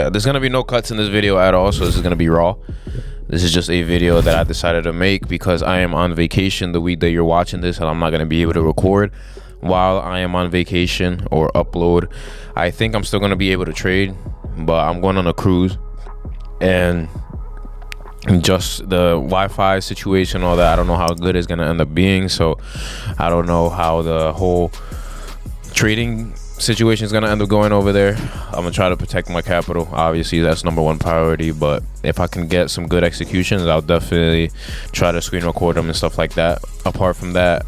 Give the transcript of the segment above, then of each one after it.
yeah, there's gonna be no cuts in this video at all, so this is gonna be raw. This is just a video that I decided to make because I am on vacation the week that you're watching this, and I'm not gonna be able to record while I am on vacation or upload. I think I'm still gonna be able to trade, but I'm going on a cruise, and just the Wi-Fi situation, all that, I don't know how good it's gonna end up being. So I don't know how the whole trading situation is gonna end up going over there. I'm gonna try to protect my capital, obviously that's number one priority, but if I can get some good executions, I'll definitely try to screen record them and stuff like that. Apart from that,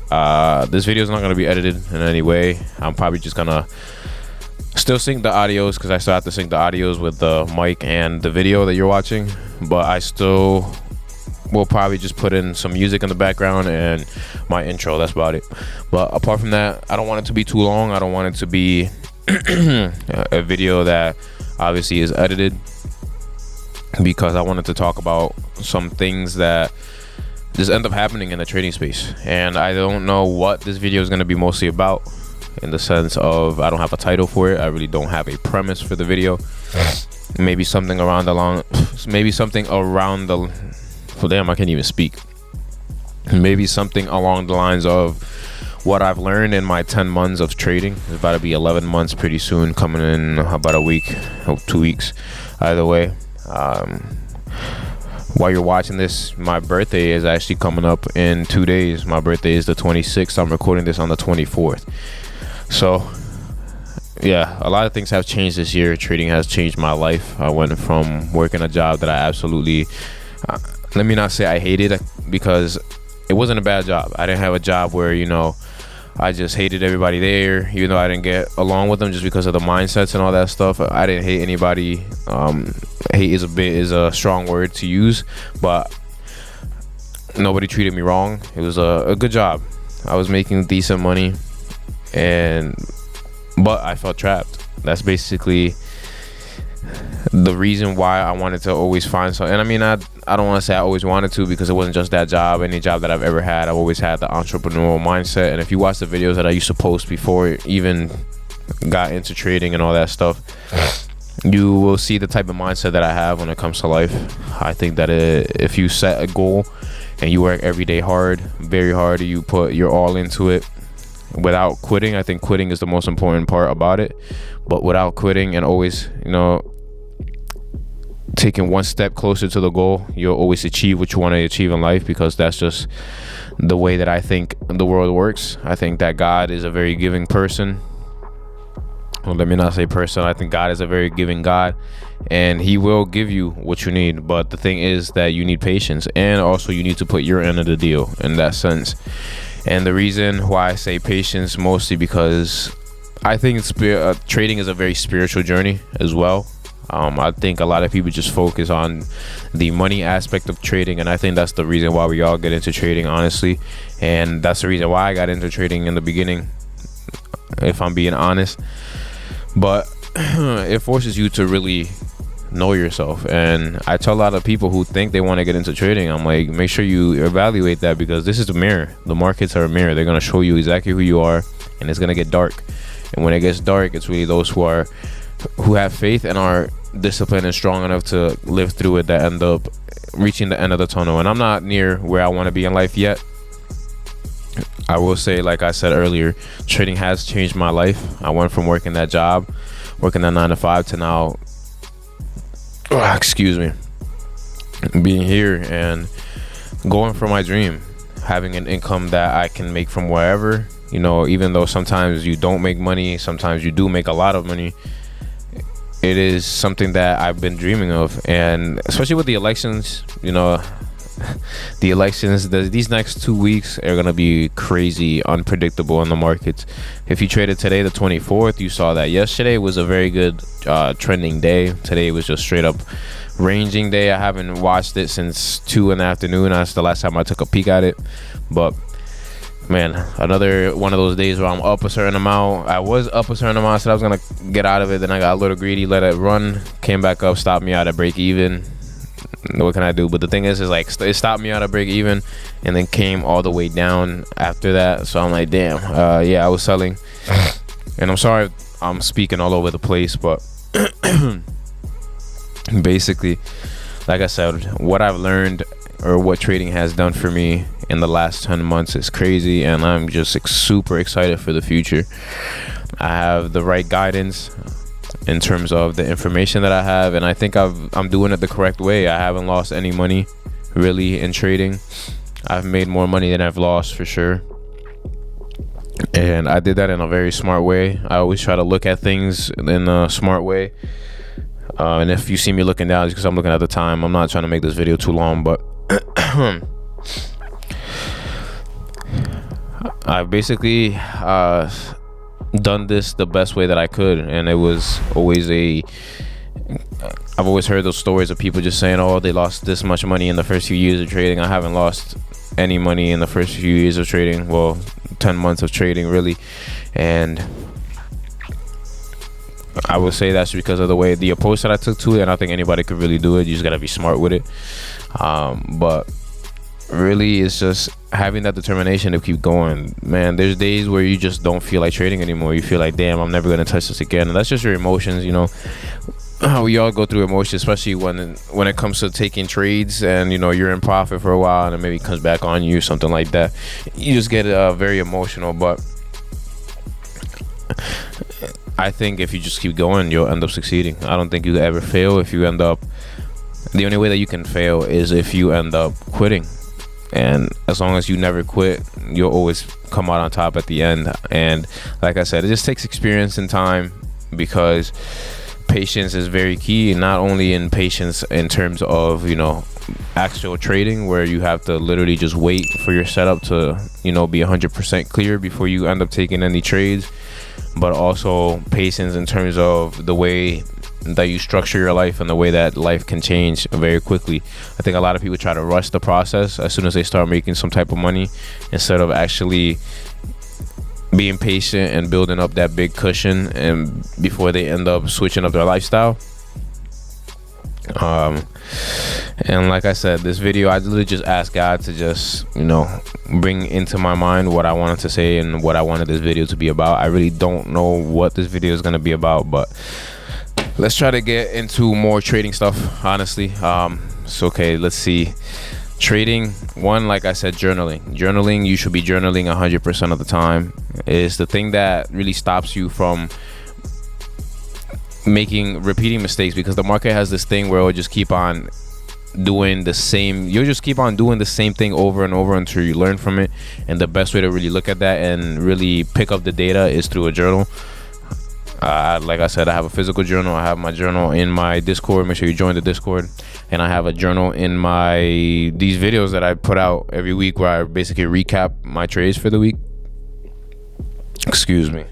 this video is not gonna be edited in any way. I'm probably just gonna still sync the audios because I still have to sync the audios with the mic and the video that you're watching, but I still will probably just put in some music in the background and my intro. That's about it. But apart from that, I don't want it to be too long. I don't want it to be a video that obviously is edited, because I wanted to talk about some things that just end up happening in the trading space, and I don't know what this video is going to be mostly about, in the sense of I don't have a title for it. I really don't have a premise for the video. Maybe something around the well, damn, I can't even speak. Maybe something along the lines of what I've learned in my 10 months of trading. It's about to be 11 months pretty soon, coming in about a week or 2 weeks, either way. While you're watching this, my birthday is actually coming up in 2 days. My birthday is the 26th. I'm recording this on the 24th. So yeah, a lot of things have changed this year. Trading has changed my life. I went from working a job that I absolutely let me not say I hated, because it wasn't a bad job. I didn't have a job where, you know, I just hated everybody there, even though I didn't get along with them just because of the mindsets and all that stuff. I didn't hate anybody. Hate is a strong word to use, but nobody treated me wrong. It was a good job. I was making decent money, but I felt trapped. That's basically the reason why I wanted to always find something. And I mean, I don't want to say I always wanted to, because it wasn't just that job. Any job that I've ever had, I've always had the entrepreneurial mindset. And if you watch the videos that I used to post before I even got into trading and all that stuff, you will see the type of mindset that I have when it comes to life. I think that if you set a goal and you work every day hard, very hard, you put your all into it without quitting. I think quitting is the most important part about it. But without quitting and always, you know, taking one step closer to the goal, you'll always achieve what you want to achieve in life, because that's just the way that I think the world works. I think that God is a very giving person. Well, let me not say person. I think God is a very giving God, and he will give you what you need. But the thing is that you need patience, and also you need to put your end of the deal in that sense. And the reason why I say patience, mostly because I think trading is a very spiritual journey as well. I think a lot of people just focus on the money aspect of trading, and I think that's the reason why we all get into trading, honestly. And that's the reason why I got into trading in the beginning, if I'm being honest. But it forces you to really know yourself. And I tell a lot of people who think they want to get into trading, I'm like, make sure you evaluate that, because this is a mirror. The markets are a mirror. They're going to show you exactly who you are, and it's going to get dark. And when it gets dark, it's really those who have faith and are disciplined and strong enough to live through it that end up reaching the end of the tunnel. And I'm not near where I want to be in life yet. I will say, like I said earlier, trading has changed my life. I went from working that job, working that 9 to 5, to now being here and going for my dream, having an income that I can make from wherever. You know, even though sometimes you don't make money, sometimes you do make a lot of money, it is something that I've been dreaming of. And especially with the elections, you know, these next 2 weeks are going to be crazy unpredictable in the markets. If you traded today, the 24th, you saw that yesterday was a very good trending day. Today was just straight up ranging day. I haven't watched it since 2 in the afternoon. That's the last time I took a peek at it. But man, another one of those days where I'm up a certain amount. I was up a certain amount, said I was gonna get out of it, then I got a little greedy, let it run, came back up, stopped me out at break even. What can I do? But the thing is like, it stopped me out at break even and then came all the way down after that. So I'm like, damn, yeah, I was selling. And I'm sorry I'm speaking all over the place, but basically, like I said, what I've learned or what trading has done for me in the last 10 months is crazy, and I'm just super excited for the future. I have the right guidance in terms of the information that I have, and I think I'm doing it the correct way. I haven't lost any money really in trading. I've made more money than I've lost for sure, and I did that in a very smart way. I always try to look at things in a smart way, and if you see me looking down, it's because I'm looking at the time. I'm not trying to make this video too long, but I've basically done this the best way that I could, and it was always I've always heard those stories of people just saying, oh, they lost this much money in the first few years of trading. I haven't lost any money in the first few years of trading, well, 10 months of trading really, and I would say that's because of the approach that I took to it, and I think anybody could really do it. You just gotta be smart with it, but really it's just having that determination to keep going, man. There's days where you just don't feel like trading anymore. You feel like, damn, I'm never gonna touch this again, and that's just your emotions, you know. We all go through emotions, especially when it comes to taking trades, and you know, you're in profit for a while and it maybe comes back on you, something like that. You just get very emotional, but I think if you just keep going, you'll end up succeeding. I don't think you ever fail. If you end up, the only way that you can fail is if you end up quitting, and as long as you never quit, you'll always come out on top at the end. And like I said, it just takes experience and time, because patience is very key, not only in patience in terms of, you know, actual trading, where you have to literally just wait for your setup to, you know, be 100% clear before you end up taking any trades, but also patience in terms of the way that you structure your life and the way that life can change very quickly. I think a lot of people try to rush the process as soon as they start making some type of money, instead of actually being patient and building up that big cushion, and before they end up switching up their lifestyle. And like I said, this video, I literally just asked God to just, you know, bring into my mind what I wanted to say and what I wanted this video to be about. I really don't know what this video is going to be about, but let's try to get into more trading stuff, honestly. So okay, let's see. Trading, one, like I said, journaling, you should be journaling 100% of the time. Is the thing that really stops you from repeating mistakes, because the market has this thing where it'll just keep on doing the same. You'll just keep on doing the same thing over and over until you learn from it. And the best way to really look at that and really pick up the data is through a journal. Like I said, I have a physical journal. I have my journal in my Discord. Make sure you join the Discord. And I have a journal in these videos that I put out every week, where I basically recap my trades for the week. Excuse me.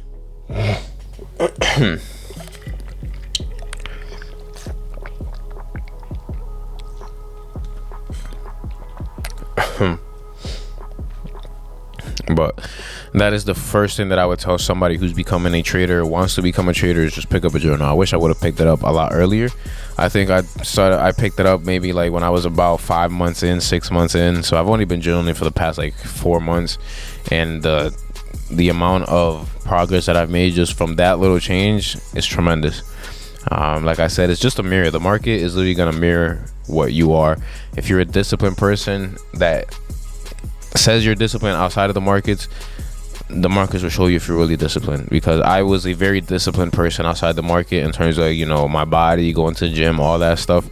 But that is the first thing that I would tell somebody who's becoming a trader, wants to become a trader, is just pick up a journal. I wish I would have picked it up a lot earlier. I think I picked it up maybe like when I was about 5 months in, 6 months in. So I've only been journaling for the past like 4 months, and the amount of progress that I've made just from that little change is tremendous. Like I said, it's just a mirror. The market is literally gonna mirror what you are. If you're a disciplined person that says you're disciplined outside of the markets will show you if you're really disciplined. Because I was a very disciplined person outside the market in terms of, you know, my body, going to the gym, all that stuff.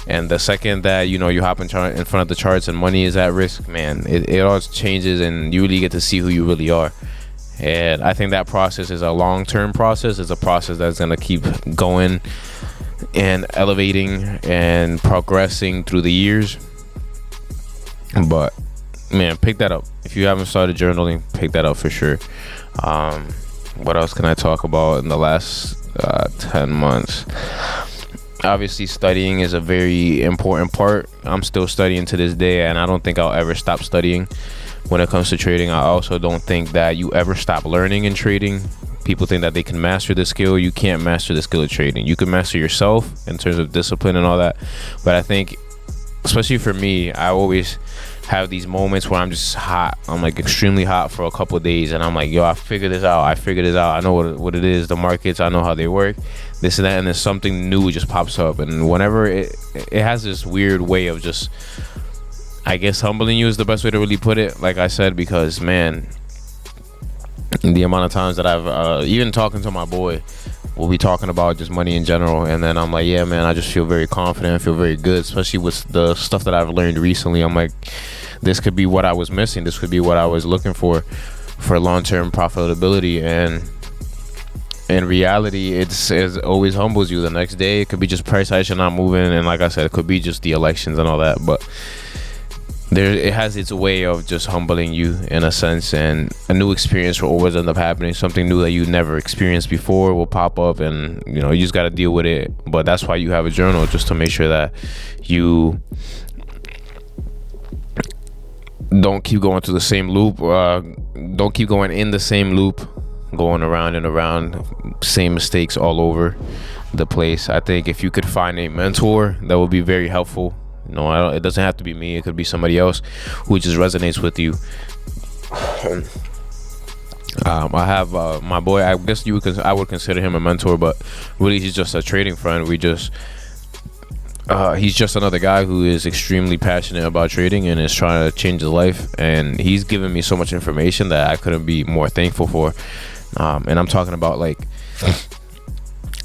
And the second that, you know, you hop in front of the charts and money is at risk, man, it all changes, and you really get to see who you really are. And I think that process is a long-term process. It's a process that's going to keep going and elevating and progressing through the years. But man, pick that up. If you haven't started journaling, pick that up for sure. What else can I talk about in the last 10 months? Obviously, studying is a very important part. I'm still studying to this day, and I don't think I'll ever stop studying. When it comes to trading, I also don't think that you ever stop learning in trading. People think that they can master the skill. You can't master the skill of trading. You can master yourself in terms of discipline and all that. But I think, especially for me, I always have these moments where I'm just hot. I'm like extremely hot for a couple of days, and I'm like, yo, I figured this out. I know what it is. The markets, I know how they work. This and that, and then something new just pops up. And whenever it has this weird way of just, I guess, humbling you is the best way to really put it. Like I said, because man, the amount of times that I've even talking to my boy, we'll be talking about just money in general, and then I'm like, yeah, man, I just feel very confident. I feel very good, especially with the stuff that I've learned recently. I'm like, this could be what I was missing. This could be what I was looking for long-term profitability. And in reality, it always humbles you. The next day, it could be just price action not moving, and like I said, it could be just the elections and all that. But it has its way of just humbling you in a sense, and a new experience will always end up happening. Something new that you never experienced before will pop up, and you know, you just got to deal with it. But that's why you have a journal, just to make sure that you don't keep going through the same loop, don't keep going in the same loop, going around and around, same mistakes all over the place. I think if you could find a mentor, that would be very helpful. No, it doesn't have to be me. It could be somebody else who just resonates with you. I have my boy. I guess I would consider him a mentor, but really he's just a trading friend. He's just another guy who is extremely passionate about trading and is trying to change his life. And he's given me so much information that I couldn't be more thankful for. And I'm talking about like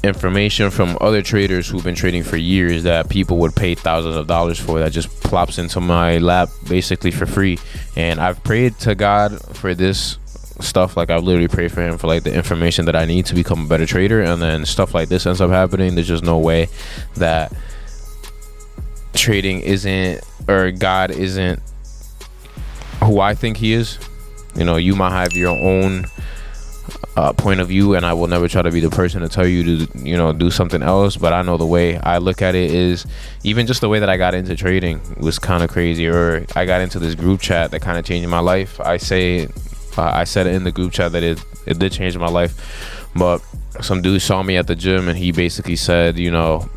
information from other traders who've been trading for years that people would pay thousands of dollars for, that just plops into my lap basically for free. And I've prayed to God for this stuff. Like I've literally prayed for him for like the information that I need to become a better trader, and then stuff like this ends up happening. There's just no way that trading isn't, or God isn't who I think he is. You know, you might have your own point of view, and I will never try to be the person to tell you to, you know, do something else. But I know the way I look at it is, even just the way that I got into trading was kind of crazy, or I got into this group chat that kind of changed my life. I said it in the group chat that it did change my life. But some dude saw me at the gym, and he basically said, you know,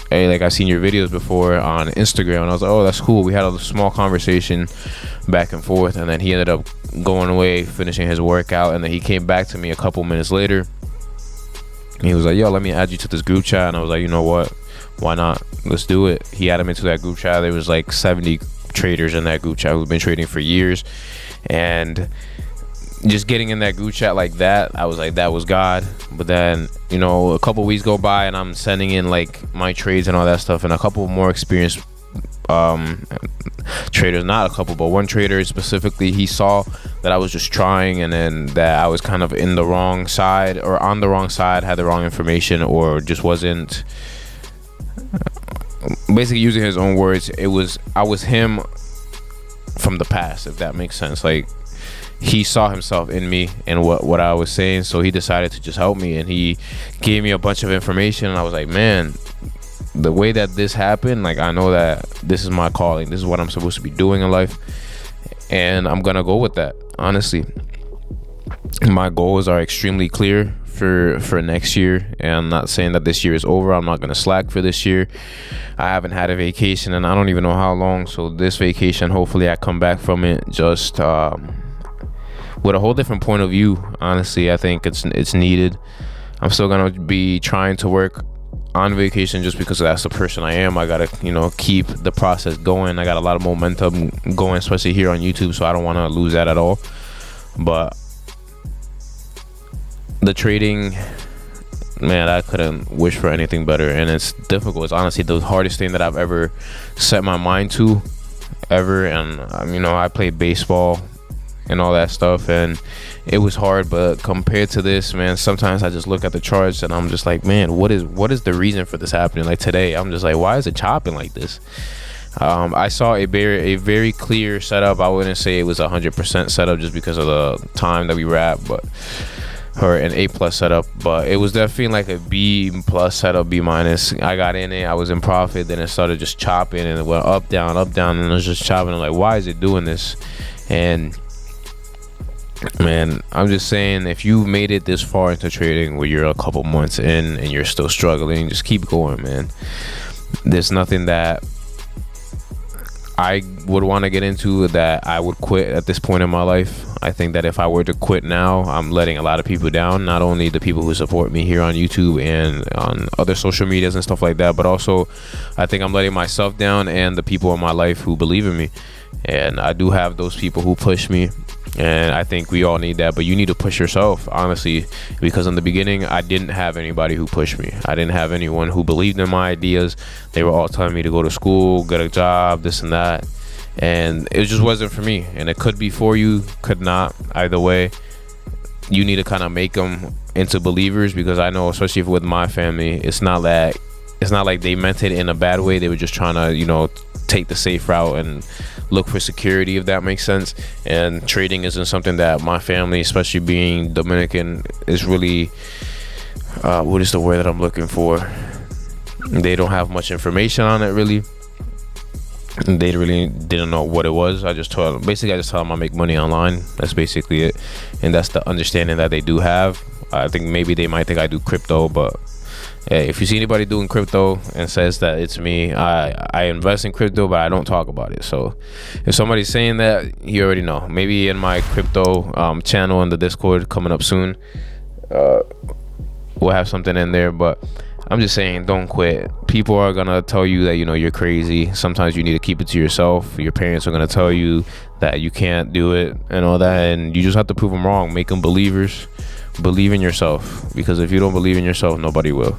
hey, like, I've seen your videos before on Instagram. And I was like, oh, that's cool. We had a small conversation back and forth, and then he ended up going away, finishing his workout, and then he came back to me a couple minutes later. He was like, yo, let me add you to this group chat. And I was like, you know what, why not? Let's do it. He added me to that group chat. There was like 70 traders in that group chat who've been trading for years, and just getting in that group chat like that, I was like, that was God. But then, you know, a couple weeks go by, and I'm sending in like my trades and all that stuff, and a couple more experienced traders, not a couple, but one trader specifically, he saw that I was just trying, and then that I was kind of in the wrong side, or on the wrong side, had the wrong information, or just wasn't, basically using his own words, I was him from the past, if that makes sense. Like, he saw himself in me and what I was saying, so he decided to just help me, and he gave me a bunch of information, and I was like, man, the way that this happened, like, I know that this is my calling, this is what I'm supposed to be doing in life, and I'm gonna go with that. Honestly, my goals are extremely clear for next year, and I'm not saying that this year is over. I'm not gonna slack for this year. I haven't had a vacation, and I don't even know how long, so this vacation, hopefully I come back from it just with a whole different point of view. Honestly, I think it's needed. I'm still gonna be trying to work on vacation just because that's the person I am. I gotta, you know, keep the process going. I got a lot of momentum going, especially here on YouTube, so I don't want to lose that at all. But the trading, man, I couldn't wish for anything better, and it's difficult. It's honestly the hardest thing that I've ever set my mind to ever. And you know, I played baseball and all that stuff, and it was hard, but compared to this, man, sometimes I just look at the charts and I'm just like, man, what is the reason for this happening? Like today, I'm just like, why is it chopping like this? I saw a very clear setup. I wouldn't say it was 100% setup just because of the time that we were at, but, or an A+ setup, but it was definitely like a B+ setup, B-. I got in it, I was in profit, then it started just chopping, and it went up, down, and it was just chopping. I'm like, why is it doing this? And man, I'm just saying, if you made it this far into trading where you're a couple months in and you're still struggling, just keep going, man. There's nothing that I would want to get into that I would quit at this point in my life. I think that if I were to quit now, I'm letting a lot of people down, not only the people who support me here on YouTube and on other social medias and stuff like that, but also I think I'm letting myself down and the people in my life who believe in me. And I do have those people who push me, and I think we all need that. But you need to push yourself, honestly, because in the beginning I didn't have anybody who pushed me. I didn't have anyone who believed in my ideas. They were all telling me to go to school, get a job, this and that, and it just wasn't for me. And it could be for you, could not. Either way, you need to kind of make them into believers, because I know, especially with my family, it's not like they meant it in a bad way. They were just trying to, you know, take the safe route and look for security, if that makes sense. And trading isn't something that my family, especially being Dominican, is really what is the word that I'm looking for? They don't have much information on it, really. They really didn't know what it was. I just told them I make money online. That's basically it, and that's the understanding that they do have. I think maybe they might think I do crypto, but hey, if you see anybody doing crypto and says that it's me, I invest in crypto, but I don't talk about it. So if somebody's saying that, you already know. Maybe in my crypto channel in the Discord coming up soon, we'll have something in there. But I'm just saying, don't quit. People are gonna tell you that, you know, you're crazy. Sometimes you need to keep it to yourself. Your parents are gonna tell you that you can't do it and all that, and you just have to prove them wrong. Make them believers. Believe in yourself, because if you don't believe in yourself, nobody will.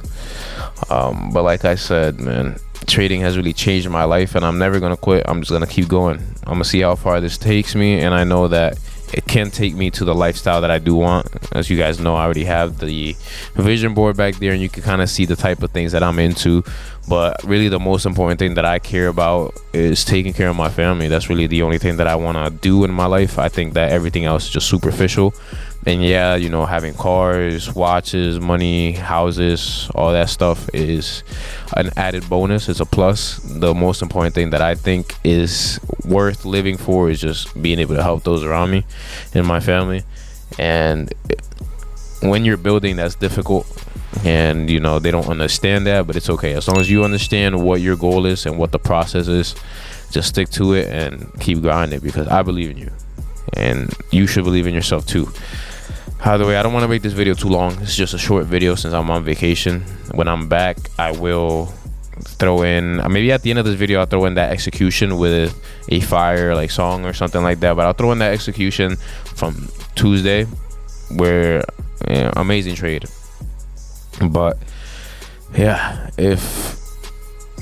But like I said, man, trading has really changed my life, and I'm never gonna quit. I'm just gonna keep going. I'm gonna see how far this takes me, and I know that it can take me to the lifestyle that I do want. As you guys know, I already have the vision board back there, and you can kind of see the type of things that I'm into. But really, the most important thing that I care about is taking care of my family. That's really the only thing that I want to do in my life. I think that everything else is just superficial. And yeah, you know, having cars, watches, money, houses, all that stuff is an added bonus. It's a plus. The most important thing that I think is worth living for is just being able to help those around me and my family. And when you're building, that's difficult, and you know, they don't understand that, but it's okay. As long as you understand what your goal is and what the process is, just stick to it and keep grinding, because I believe in you, and you should believe in yourself too. Either way, I don't want to make this video too long. It's just a short video since I'm on vacation. When I'm back, I will throw in, maybe at the end of this video, I'll throw in that execution with a fire like song or something like that. But I'll throw in that execution from Tuesday, where amazing trade. But yeah, if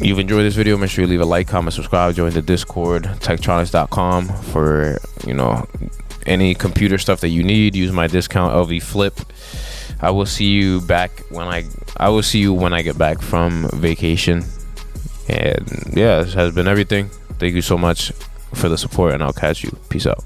you've enjoyed this video, make sure you leave a like, comment, subscribe, join the Discord, techtronics.com for, you know, any computer stuff that you need. Use my discount LV Flip. I will see you when I get back from vacation. And yeah, this has been everything. Thank you so much for the support, and I'll catch you. Peace out.